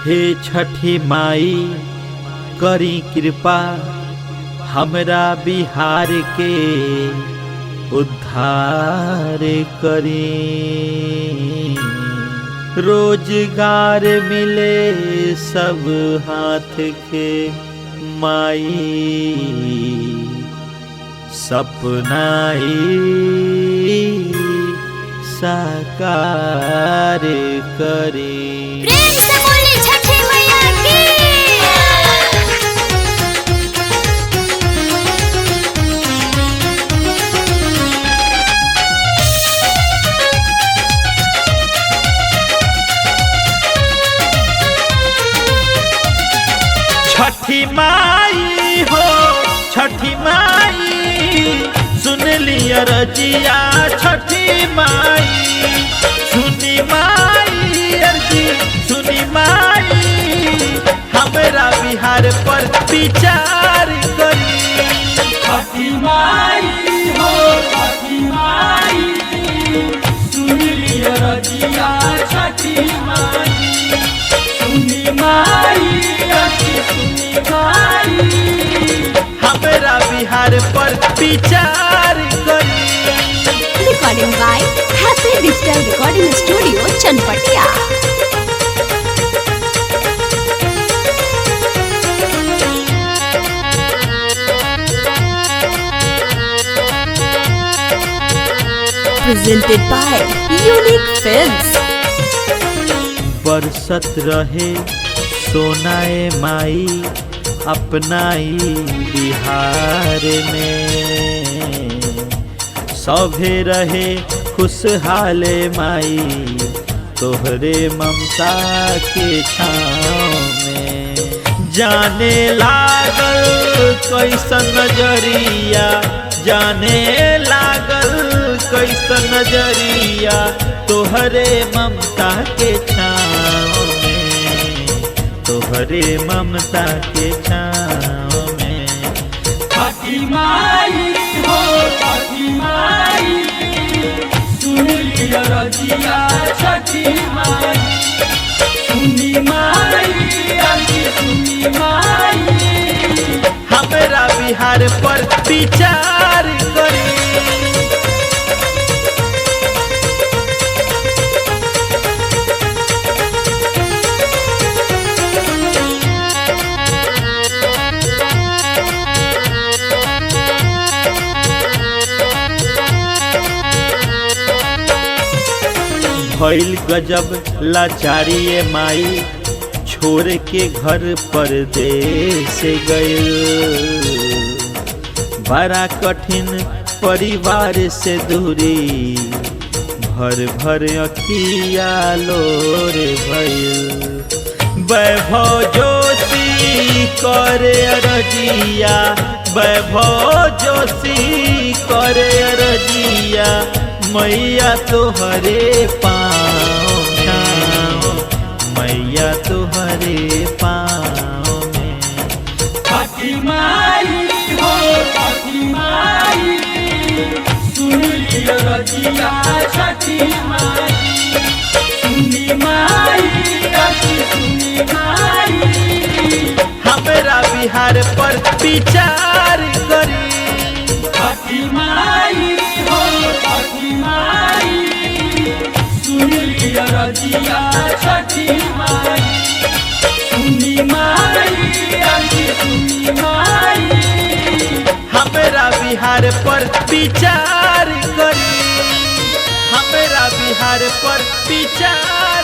हे छठी माई करी कृपा हमरा बिहार के उद्धार करी। रोजगार मिले सब हाथ के माई सपनाई साकार करी। प्रेम से बोली छठी मैया की। छठी माई हो छठी माई सुन लिया रजिया छठी माई सुनी माई अर्जी सुनी माई हमरा बिहार पर विचार करी। छठी माई हो छठी माई सुन लिया रजिया छठी माई सुनी माई सुनी माई हमरा बिहार पर विचार करी। Recording by happy digital recording studio Chanpatia. Presented by Unique Films. बरसत रहे सोनाए माई अपनाई बिहार में सभे रहे खुशहाल माई तोहरे ममता के छाँव में। जाने लागल कैसन नजरिया जाने लागल कैसन नजरिया तोहरे ममता के छाँव में तोहरे ममता के छाँव में। छठी माई हो छठी माई सुन लिया रजिया छठी माई सुनी माई सुनी माई हमरा बिहार पर विचार करी। भइल गजब लाचारी माई छोड़ के घर परदेस गइल। बड़ा कठिन परिवार से दूरी भर भर अखिया लोर भइल। वैभव जोशी करे अरजिया वैभव जोशी करे अरजिया मैया तोहरे पाँव मैया तोहरे पाँव में। छठी माई हो छठी माई सुन लिया रजिया छठी माई सुनी माई सुनी माई हमरा बिहार पर विचार करी। छठी माई हो छठी माई सुन लिया रजिया छठी माई सुनी माई सुनी माई हमरा बिहार पर विचार करी। हमरा बिहार पर विचार